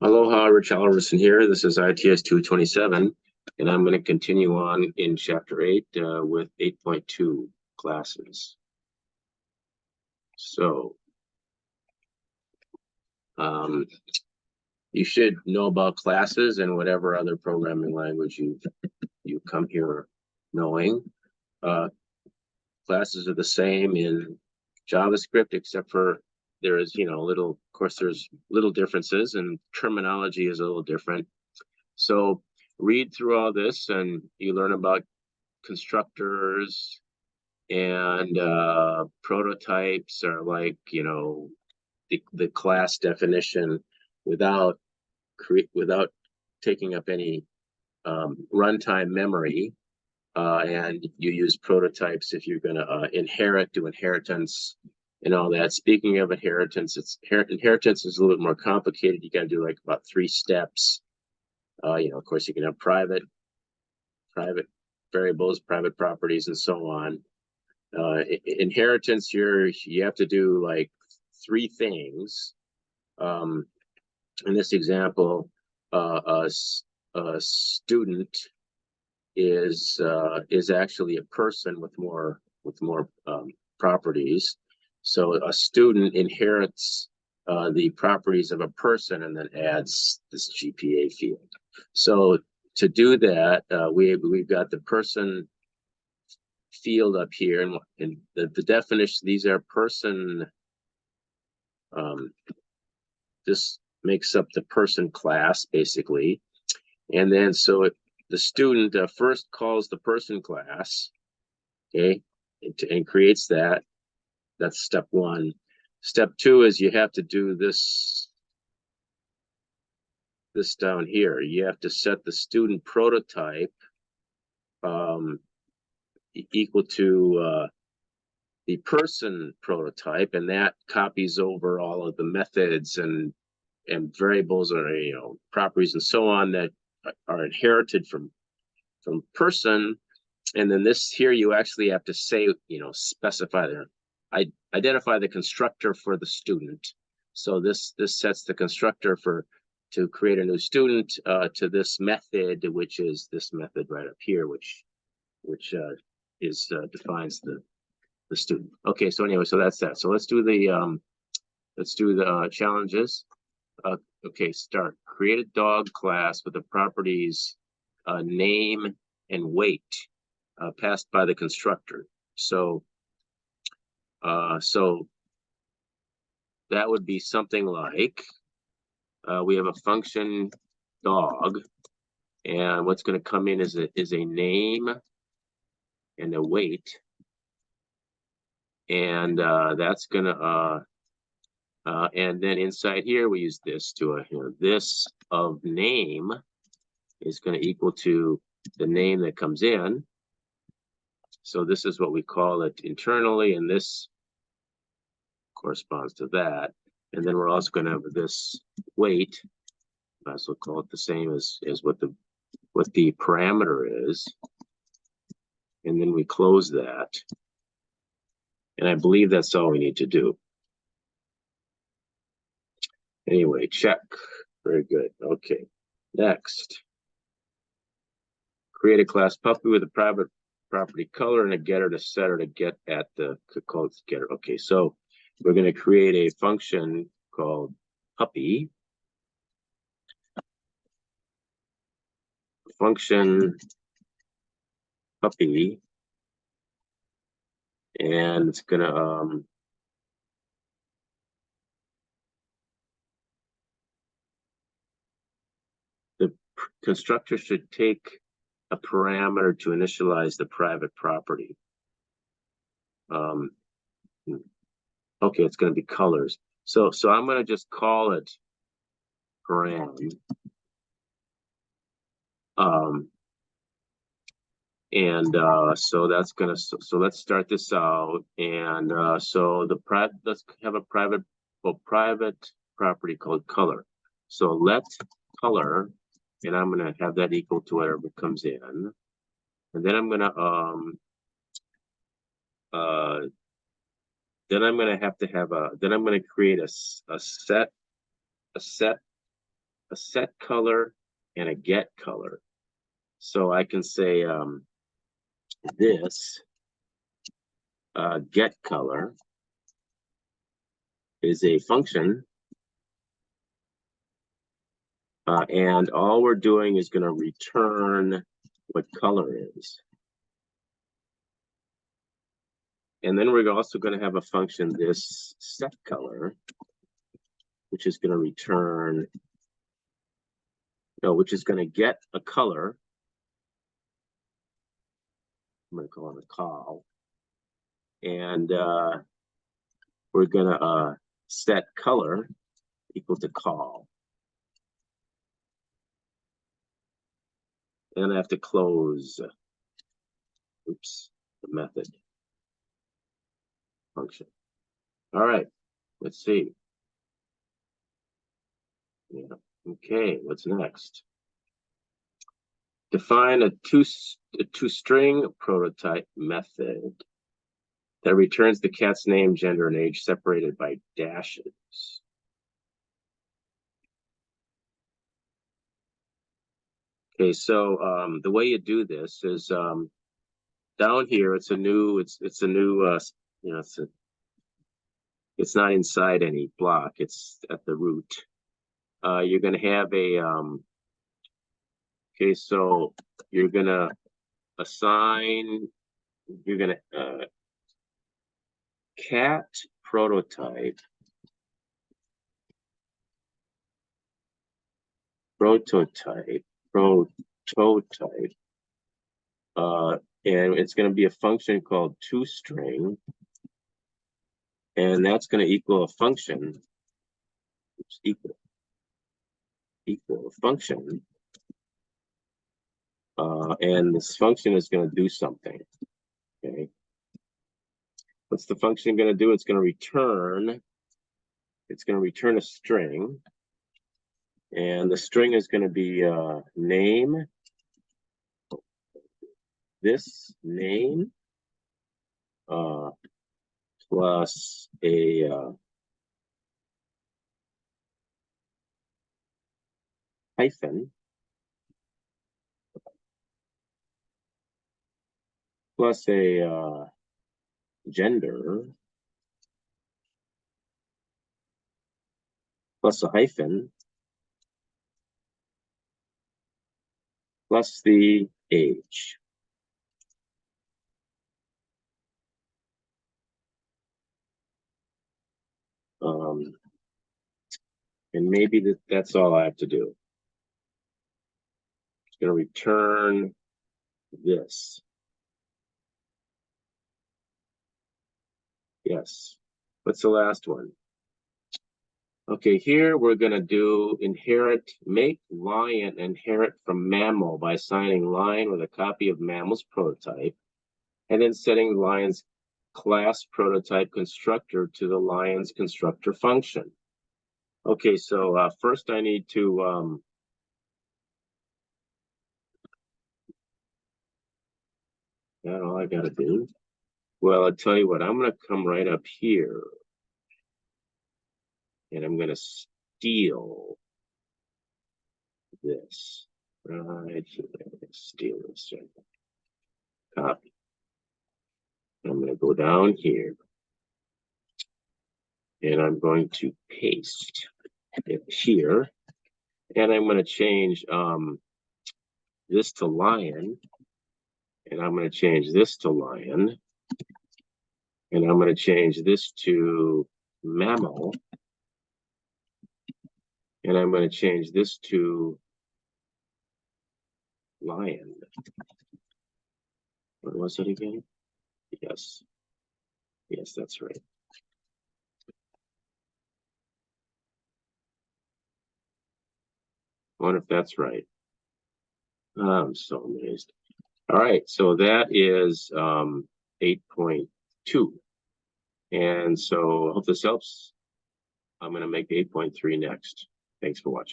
Aloha, Rich Alverson here. This is ITS227, and I'm going to continue on in Chapter 8 with 8.2 classes. So, you should know about classes and whatever other programming language you come here knowing. Classes are the same in JavaScript, except for there is, of course, there's little differences, and terminology is a little different. So read through all this and you learn about constructors and prototypes are like, the class definition without taking up any runtime memory. And you use prototypes if you're going to do inheritance and all that. Speaking of inheritance, inheritance is a little bit more complicated. You got to do like about 3 steps. Of course, you can have private variables, private properties, and so on. Inheritance, you have to do like 3 things. In this example, a student is actually a person with more properties. So a student inherits the properties of a person and then adds this GPA field. So to do that, we've got the person field up here, and the definition, these are person, this makes up the person class basically. And then so the student first calls the person class, okay, and creates that. That's step 1. Step 2 is you have to do this down here. You have to set the student prototype equal to the person prototype, and that copies over all of the methods and variables or properties and so on that are inherited from person. And then this here, you actually have to say, specify there. Identify the constructor for the student. So this sets the constructor to create a new student to this method, which is this method right up here, which defines the student. Okay, so anyway, so that's that. So let's do the challenges. Okay, start. Create a dog class with the properties name and weight passed by the constructor. So that would be something like we have a function dog, and what's going to come in is a name and a weight, and that's going to and then inside here we use this to this of name is going to equal to the name that comes in. So this is what we call it internally, and this corresponds to that. And then we're also going to have this weight. I also call it the same as what the parameter is. And then we close that. And I believe that's all we need to do. Anyway, check. Very good. Okay. Next. Create a class puppy with a private property color and a getter to setter to get at the called getter. Okay, so we're going to create a function called puppy. Function puppy, and it's going to the constructor should take a parameter to initialize the private property. Okay, it's going to be colors. So I'm going to just call it param. So that's going to, so let's start this out. And so let's have a private property called color. So let color, and I'm going to have that equal to whatever comes in. And then I'm going to, then I'm going to have to have then I'm going to create a set a set color and a get color. So I can say this get color is a function, and all we're doing is going to return what color is. And then we're also going to have a function, this set color, which is going to return, no, which is going to get a color. I'm going to call it a call. And we're going to set color equal to call. And I have to close, oops, the method function. All right, let's see. Yeah. Okay, what's next? Define a two-string prototype method that returns the cat's name, gender, and age separated by dashes. Okay, so the way you do this is down here. It's a new. You know, it's not inside any block. It's at the root. You're going to have a. Okay, so you're going to assign. You're going to cat prototype. And it's going to be a function called toString, and that's going to equal a function, equal a function, and this function is going to do something. Okay, what's the function going to do? It's going to return a string, and the string is going to be name, this name, plus a hyphen, plus a gender, plus a hyphen, plus the age. And maybe that's all I have to do. It's going to return this. Yes. What's the last one? Okay, here we're going to do inherit, make lion inherit from mammal by assigning lion with a copy of mammal's prototype, and then setting lion's class prototype constructor to the lion's constructor function. Okay, so first I need to that's all I got to do. Well, I'll tell you what, I'm going to come right up here, and I'm going to steal this right here. Steal this. Copy. I'm going to go down here, and I'm going to paste it here, and I'm going to change this to lion, and I'm going to change this to lion, and I'm going to change this to mammal, and I'm going to change this to lion. What was it again? Yes. Yes, that's right. I wonder if that's right. I'm so amazed. All right, so that is 8.2. And so I hope this helps. I'm going to make 8.3 next. Thanks for watching.